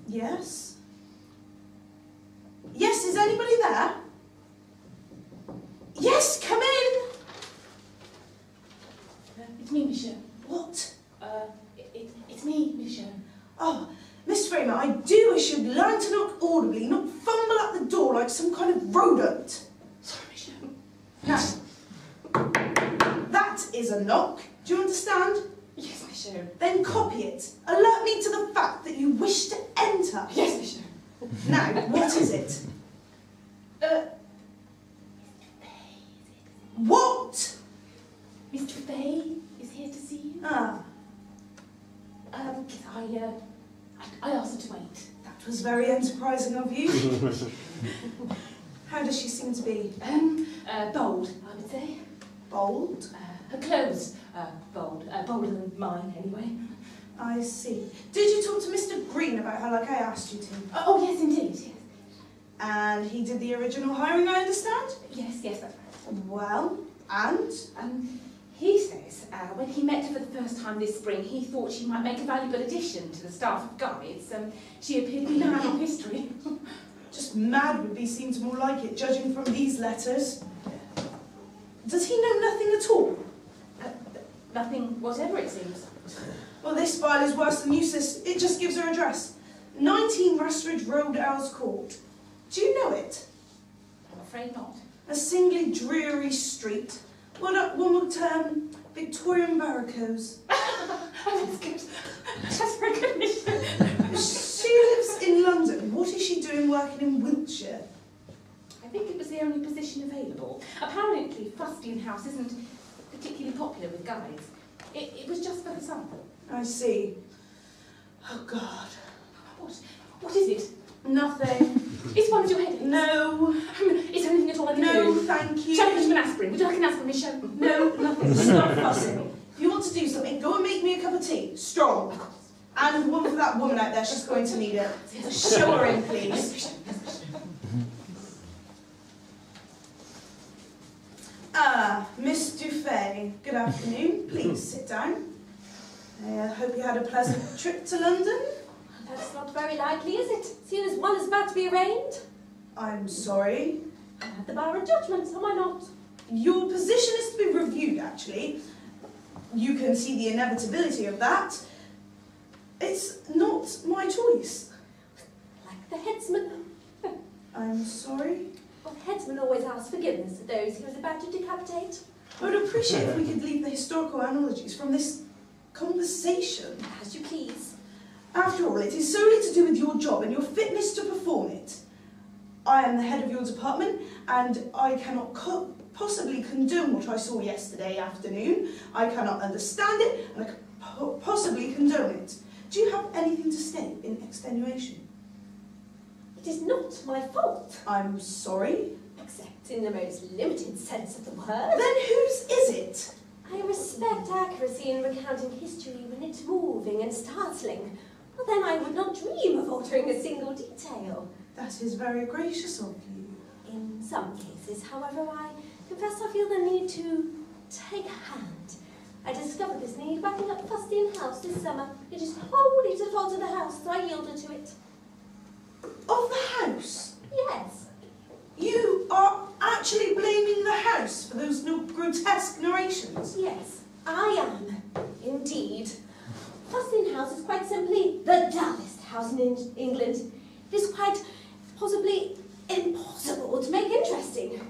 Yes? Yes, is anybody there? Yes, come in! It's me, Miss Jeune. What? It's me, Miss Jeune. Oh, Miss Framer, I do wish you'd learn to knock audibly, not fumble at the door like some kind of rodent. Sorry, Miss Jeune. Now, that is a knock. Do you understand? Yes, Miss Jeune. Then copy it. Alert me to the fact that you wish to enter. Yes, Miss Jeune. Now, what is it? What? Mr. Fay is here to see you. Ah, I asked her to wait. that was very enterprising of you. How does she seem to be? Bold, I would say. Bold? Her clothes, bold. Bolder than mine, anyway. I see. Did you talk to Mr. Green about her like I asked you to? Oh, yes, indeed, yes. And he did the original hiring, I understand? Yes, that's right. Well, and? He says, when he met her for the first time this spring, he thought she might make a valuable addition to the staff of guides. She appeared to be mad on history. Just mad would be seems more like it, judging from these letters. Does he know nothing at all? Nothing whatever, it seems. Well, this file is worse than useless. It just gives her address. 19 Rustridge Road, Owls Court. Do you know it? I'm afraid not. A singly dreary street. What one would term Victorian barricades. Oh, that's good. That's very good, Miss Jeune. She lives in London. What is she doing working in Wiltshire? I think it was the only position available. Apparently, Fustian House isn't particularly popular with guides. It was just for her son. I see. Oh, God. What is it? Nothing. Is one of your headaches? No. Is there anything at all I can do? No, thank you. Shall I put you an aspirin? Would you like an aspirin, Miss Jeune? No, nothing. Stop fussing. If you want to do something, go and make me a cup of tea. Strong. And one for that woman out there, she's going to need it. Show her in, please. Miss Dufay, good afternoon. Please sit down. I hope you had a pleasant trip to London. That's not very likely, is it? Seeing as one is about to be arraigned. I'm sorry. I have the bar of judgment, am I not? Your position is to be reviewed, actually. You can see the inevitability of that. It's not my choice. Like the headsman. I'm sorry. Well, the headsman always asks forgiveness of those he was about to decapitate. I would appreciate if we could leave the historical analogies from this conversation. As you please. After all, it is solely to do with your job and your fitness to perform it. I am the head of your department, and I cannot possibly condone what I saw yesterday afternoon. I cannot understand it, and I can possibly condone it. Do you have anything to state in extenuation? It is not my fault. I'm sorry. Except in the most limited sense of the word. Then whose is it? I respect accuracy in recounting history when it's moving and startling. Well, then I would not dream of altering a single detail. That is very gracious of you. In some cases, however, I confess I feel the need to take a hand. I discovered this need wrapping up Fustian House this summer. It is wholly to the fault of the house, so I yielded to it. Of the house? Yes. You are actually blaming the house for those grotesque narrations? Yes, I am, indeed. Fustian House is quite simply the dullest house in England. It is quite possibly impossible to make interesting.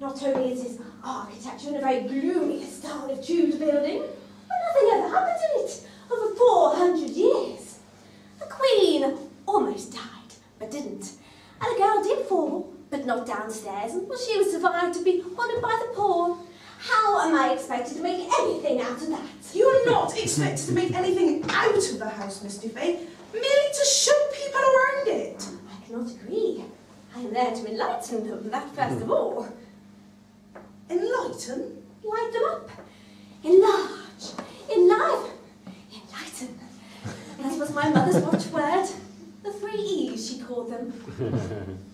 Not only is its architecture in a very gloomy style of Tudor building, but nothing ever happened in it over 400 years. The Queen almost died, but didn't. And a girl did fall, but not downstairs, and well, she was survived to be honoured by the poor. How am I expected to make anything out of that? You are not expected to make anything out of the house, Miss Dufay, merely to show people around it. I cannot agree. I am there to enlighten them, that first of all. Enlighten? Light them up. Enlarge. Enliven. Enlighten. That was my mother's watchword. The 3 E's, she called them.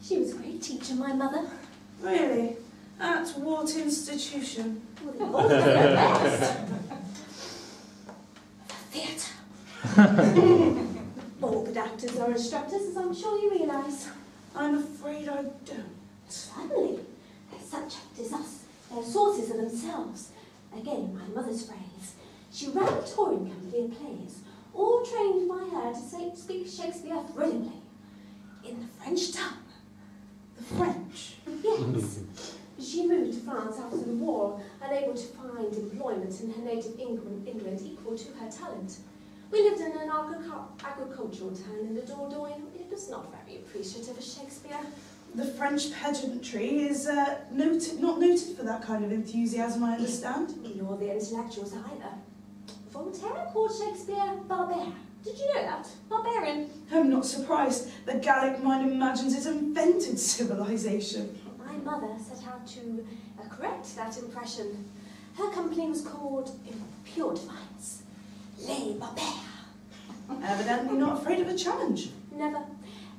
She was a great teacher, my mother. Really? At what institution? Well, they all did their best. The theatre. All good actors are instructors, as I'm sure you realise. I'm afraid I don't. Certainly. They're subject as us. They're sources of themselves. Again, my mother's phrase. She ran a touring company of plays, all trained by her to speak Shakespeare brilliantly. In the French tongue. The French? Yes. She moved to France after the war, unable to find employment in her native England equal to her talent. We lived in an agricultural town in the Dordogne. It was not very appreciative of Shakespeare. The French peasantry is not noted for that kind of enthusiasm, I understand. Nor the intellectuals either. Voltaire called Shakespeare barbarian. Did you know that? Barbarian. I'm not surprised. The Gallic mind imagines it invented civilization. My mother set out to correct that impression. Her company was called, in pure defiance, Les Barbares. Evidently not afraid of a challenge. Never.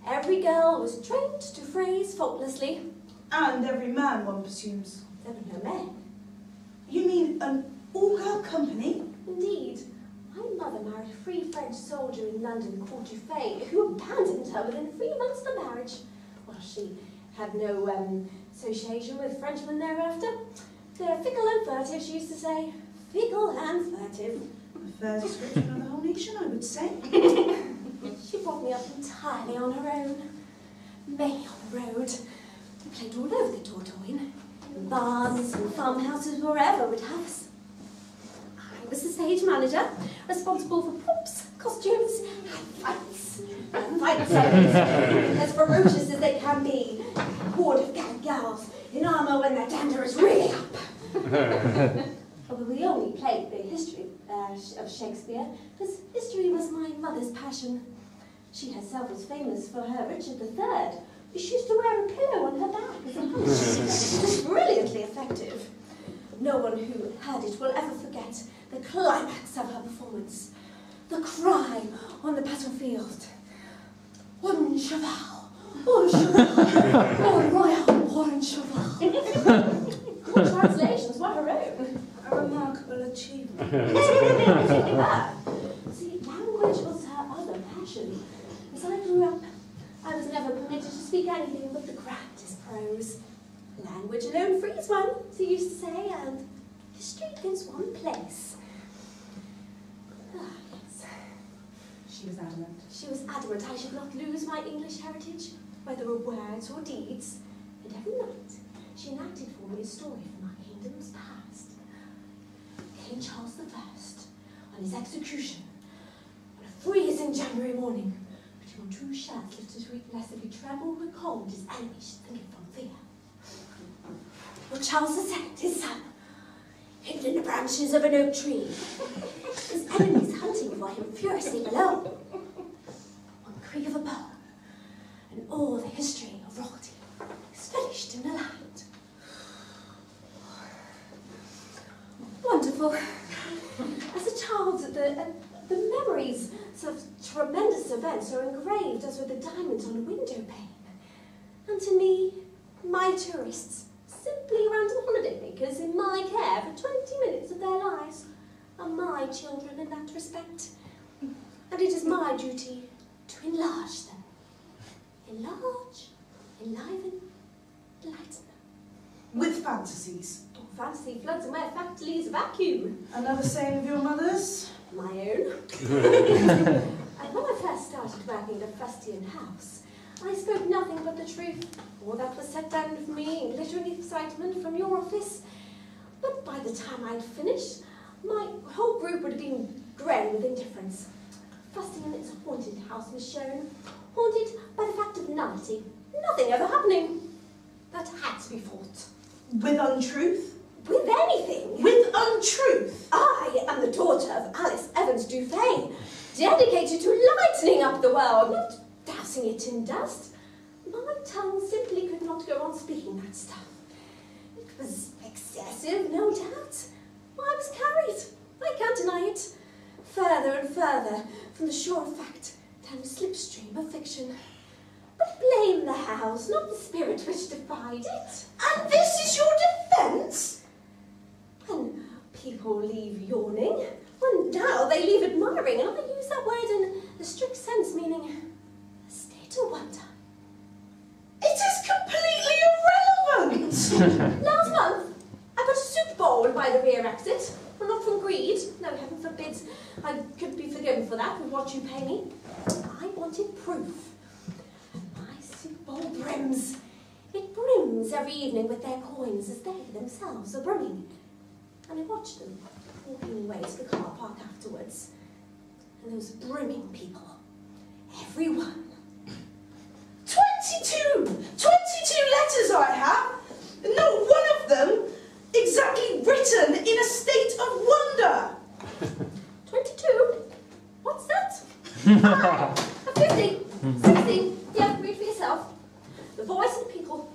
Every girl was trained to phrase faultlessly. And every man, one presumes. There were no men. You mean an all-girl company? Indeed. My mother married a free French soldier in London called Jeune, who abandoned her within 3 months of the marriage. Well, she had no association with Frenchmen thereafter. They're fickle and furtive, she used to say. Fickle and furtive. A fair description of the whole nation, I would say. She brought me up entirely on her own. Mainly on the road. We played all over the Dordogne. In barns and farmhouses, wherever would have us. I was the stage manager, responsible for props, costumes, and fights. And fights as ferocious as they can be. A horde of Gallic gals in armour when their dander is really up. Although we only played the history of Shakespeare, because history was my mother's passion. She herself was famous for her Richard III. She used to wear a pillow on her back as a punch. It was brilliantly effective. No one who heard it will ever forget the climax of her performance. The cry on the battlefield. Un cheval, un cheval, un royal, un cheval. What translations were her own? A remarkable achievement. See, language was her other passion. As I grew up, I was never permitted to speak anything but the grandest prose. Language alone frees one, she used to say, and history gives one place. Ah, yes. She was adamant. She was adamant I should not lose my English heritage, whether of words or deeds. And every night, she enacted for me a story from our kingdom's past. King Charles I, on his execution, on a freezing January morning, between 2 shafts lifted lest if he trembled with cold, his enemies should think it from fear. Well, Charles II, his son, hidden in the branches of an oak tree, his enemies hunting for him furiously below. On the creak of a bow, and all the history of royalty is finished in the land. Wonderful. As a child, the memories of tremendous events are engraved as with a diamond on a window pane. And to me, my tourists, simply random holiday makers in my care for 20 minutes of their lives, are my children in that respect. And it is my duty to enlarge them. Enlarge, enliven, enlighten them. With fantasies. Fantasy floods my faculties vacuum. Another saying of your mother's? My own. And when I first started working at a fustian house, I spoke nothing but the truth. All that was set down for me in glittering excitement from your office. But by the time I'd finished, my whole group would have been grey with indifference. Fustian is a haunted house, Miss Jeune. Haunted by the fact of nullity. Nothing ever happening. That had to be fought. With untruth? With anything. With untruth? I am the daughter of Alice Evans Dufay, dedicated to lightening up the world, not dousing it in dust. My tongue simply could not go on speaking that stuff. It was excessive, no doubt. I was carried, I can't deny it, further and further from the shore of fact down the slipstream of fiction. But blame the house, not the spirit which defied it. And this is your defence? When people leave yawning, well, now they leave admiring, and I use that word in a strict sense, meaning Last month, I got a soup bowl by the rear exit. Well, not from greed. No, heaven forbid. I could be forgiven for that with what you pay me. I wanted proof. My soup bowl brims. It brims every evening with their coins as they themselves are brimming. And I watched them walking away to the car park afterwards. And those brimming people, everyone. 22 letters I have, and not one of them exactly written in a state of wonder. 22? What's that? Ah, 50, 60, yeah, read for yourself. The voice of the people.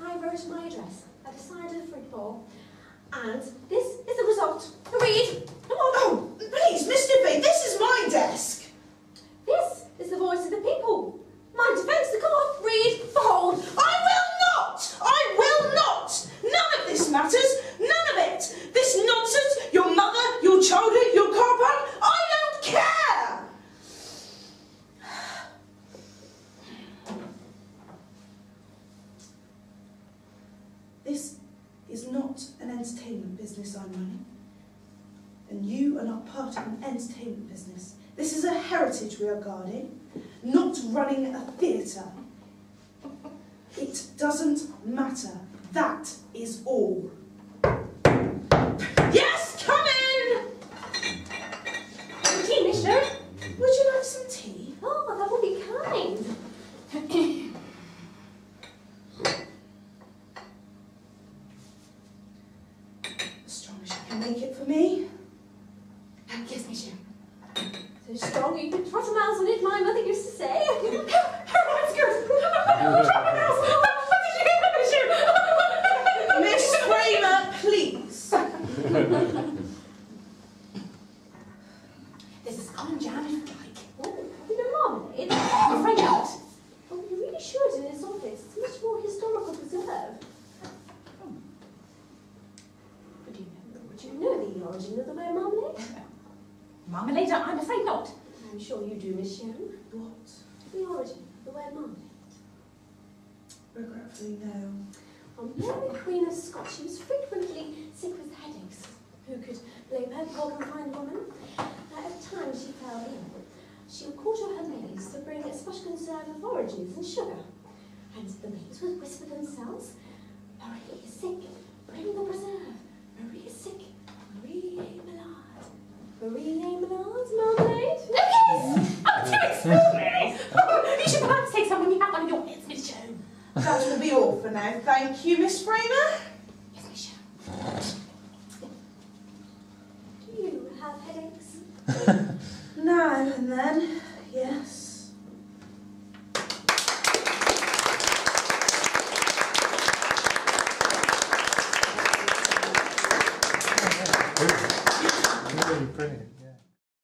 I wrote my address at the side of the fruit bowl, and this is the result. Read, come on. Oh, please, Mr. V, this is my desk. This is the voice of the people. My defence, the court. Read, behold. I will not! None of this matters, none of it! This nonsense, your mother, your childhood, your car park, I don't care! This is not an entertainment business I'm running. And you are not part of an entertainment business. This is a heritage we are guarding, not running a theatre. It doesn't matter. That is all. Yes, come in! Tea, Miss Jeune? Would you like some tea? Oh, that would be kind. As strong as you can make it for me. Yes, Miss Jeune. So strong you could trot miles on it, my mother used to say. That's good. Miss Framer, please. This is common jam, if you like. Oh, you know marmalade? I'm afraid not. Oh, you really should in his office. It's much more historical preserved. Would you know the origin of the word marmalade? Marmalade, I'm afraid not. I'm sure you do, Miss Jeune. What? The origin of the word marmalade. Regretfully, no. On Mary Queen of Scots, she was frequently sick with headaches. Who could blame her, poor confined woman? At times she fell ill. She would quarter her maids to bring a special conserve of oranges and sugar. And the maids would whisper themselves, Marie is sick, bring the preserve. Marie is sick, Marie Malade. Marie Malade's marmalade? Yes! Oh, too extraordinary! Oh, you should perhaps take some when you have one of your heads, Miss Jeune. That will be all for now. Thank you, Miss Framer. Yes, Miss Jeune. Do you have headaches? Now and then, yes. Really brilliant.